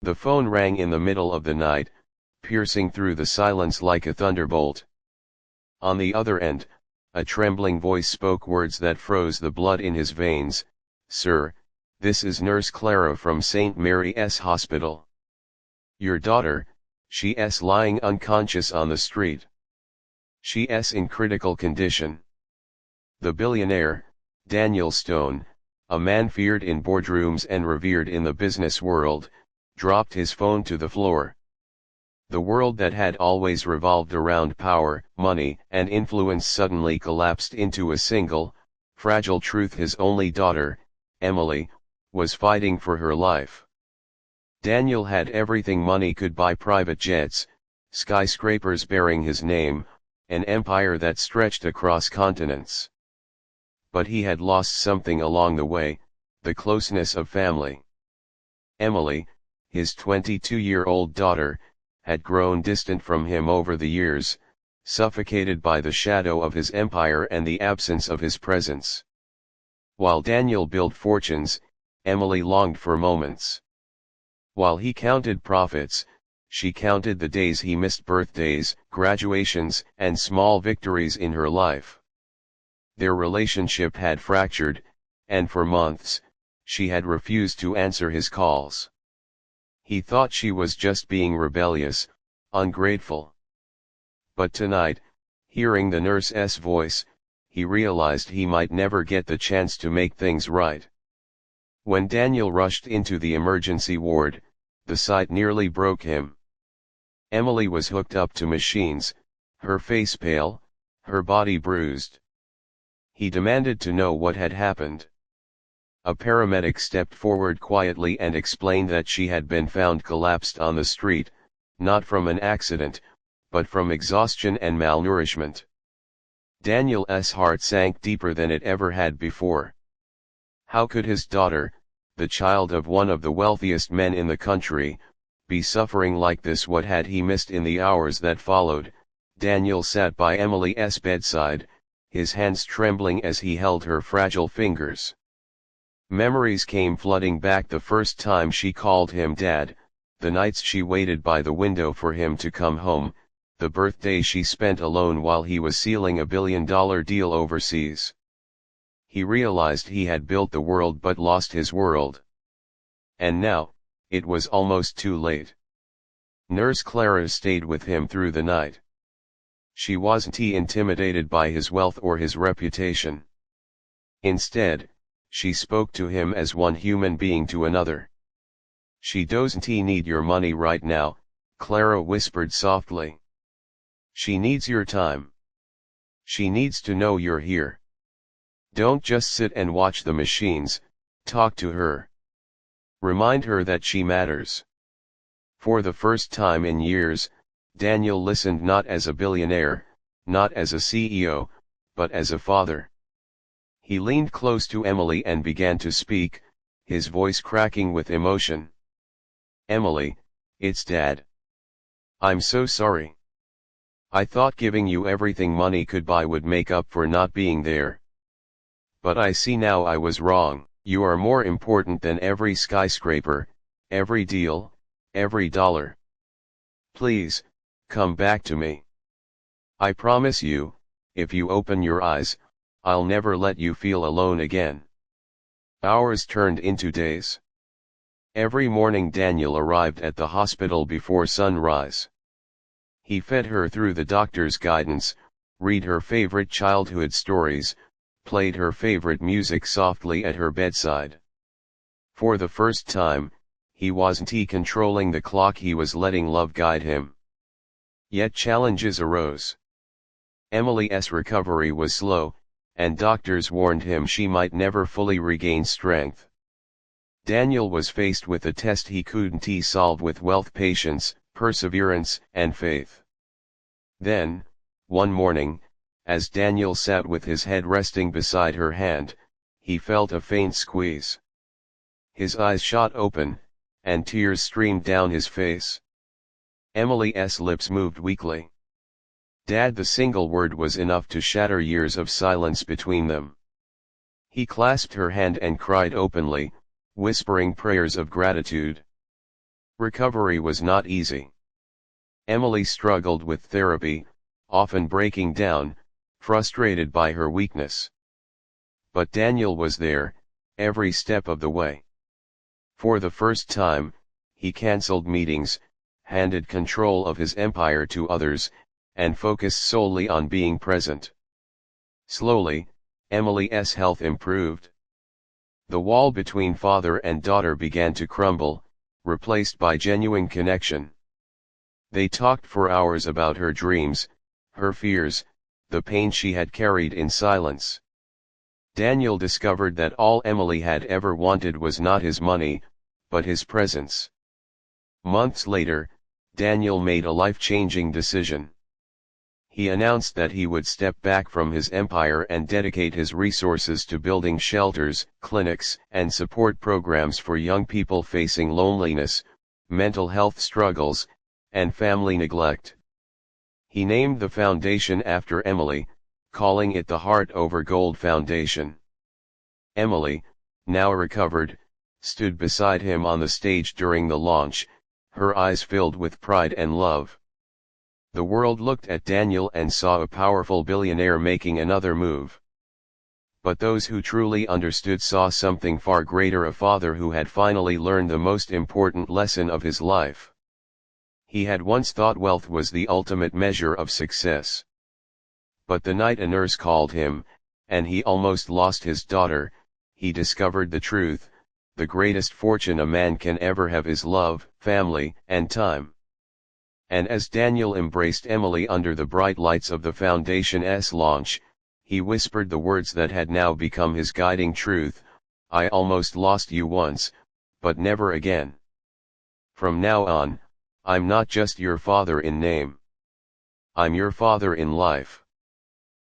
The phone rang in the middle of the night, piercing through the silence like a thunderbolt. On the other end, a trembling voice spoke words that froze the blood in his veins. "Sir, this is Nurse Clara from St. Mary's Hospital. Your daughter, she's lying unconscious on the street. She's in critical condition." The billionaire, Daniel Stone, a man feared in boardrooms and revered in the business world, dropped his phone to the floor. The world that had always revolved around power, money, and influence suddenly collapsed into a single, fragile truth: his only daughter, Emily, was fighting for her life. Daniel had everything money could buy: private jets, skyscrapers bearing his name, an empire that stretched across continents. But he had lost something along the way: the closeness of family. Emily, his 22-year-old daughter, had grown distant from him over the years, suffocated by the shadow of his empire and the absence of his presence. While Daniel built fortunes, Emily longed for moments. While he counted profits, she counted the days he missed: birthdays, graduations, and small victories in her life. Their relationship had fractured, and for months, she had refused to answer his calls. He thought she was just being rebellious, ungrateful. But tonight, hearing the nurse's voice, he realized he might never get the chance to make things right. When Daniel rushed into the emergency ward, the sight nearly broke him. Emily was hooked up to machines, her face pale, her body bruised. He demanded to know what had happened. A paramedic stepped forward quietly and explained that she had been found collapsed on the street, not from an accident, but from exhaustion and malnourishment. Daniel's heart sank deeper than it ever had before. How could his daughter, the child of one of the wealthiest men in the country, be suffering like this? What had he missed in the hours that followed? Daniel sat by Emily's bedside, his hands trembling as he held her fragile fingers. Memories came flooding back: the first time she called him Dad, the nights she waited by the window for him to come home, the birthday she spent alone while he was sealing a billion-dollar deal overseas. He realized he had built the world but lost his world. And now, it was almost too late. Nurse Clara stayed with him through the night. She wasn't intimidated by his wealth or his reputation. Instead, she spoke to him as one human being to another. "She doesn't need your money right now," Clara whispered softly. "She needs your time. She needs to know you're here. Don't just sit and watch the machines, talk to her. Remind her that she matters." For the first time in years, Daniel listened, not as a billionaire, not as a CEO, but as a father. He leaned close to Emily and began to speak, his voice cracking with emotion. "Emily, it's Dad. I'm so sorry. I thought giving you everything money could buy would make up for not being there. But I see now I was wrong. You are more important than every skyscraper, every deal, every dollar. Please, come back to me. I promise you, if you open your eyes, I'll never let you feel alone again." Hours turned into days. Every morning Daniel arrived at the hospital before sunrise. He fed her through the doctor's guidance, read her favorite childhood stories, played her favorite music softly at her bedside. For the first time, he wasn't controlling the clock, he was letting love guide him. Yet challenges arose. Emily's recovery was slow, and doctors warned him she might never fully regain strength. Daniel was faced with a test he couldn't solve with wealth, patience, perseverance, and faith. Then, one morning, as Daniel sat with his head resting beside her hand, he felt a faint squeeze. His eyes shot open, and tears streamed down his face. Emily's lips moved weakly. "Dad," the single word was enough to shatter years of silence between them. He clasped her hand and cried openly, whispering prayers of gratitude. Recovery was not easy. Emily struggled with therapy, often breaking down, frustrated by her weakness. But Daniel was there, every step of the way. For the first time, he cancelled meetings, handed control of his empire to others, and focused solely on being present. Slowly, Emily's health improved. The wall between father and daughter began to crumble, replaced by genuine connection. They talked for hours about her dreams, her fears, the pain she had carried in silence. Daniel discovered that all Emily had ever wanted was not his money, but his presence. Months later, Daniel made a life-changing decision. He announced that he would step back from his empire and dedicate his resources to building shelters, clinics, and support programs for young people facing loneliness, mental health struggles, and family neglect. He named the foundation after Emily, calling it the Heart Over Gold Foundation. Emily, now recovered, stood beside him on the stage during the launch, her eyes filled with pride and love. The world looked at Daniel and saw a powerful billionaire making another move. But those who truly understood saw something far greater: a father who had finally learned the most important lesson of his life. He had once thought wealth was the ultimate measure of success. But the night a nurse called him, and he almost lost his daughter, he discovered the truth: the greatest fortune a man can ever have is love, family, and time. And as Daniel embraced Emily under the bright lights of the Foundation's launch, he whispered the words that had now become his guiding truth: "I almost lost you once, but never again. From now on, I'm not just your father in name. I'm your father in life."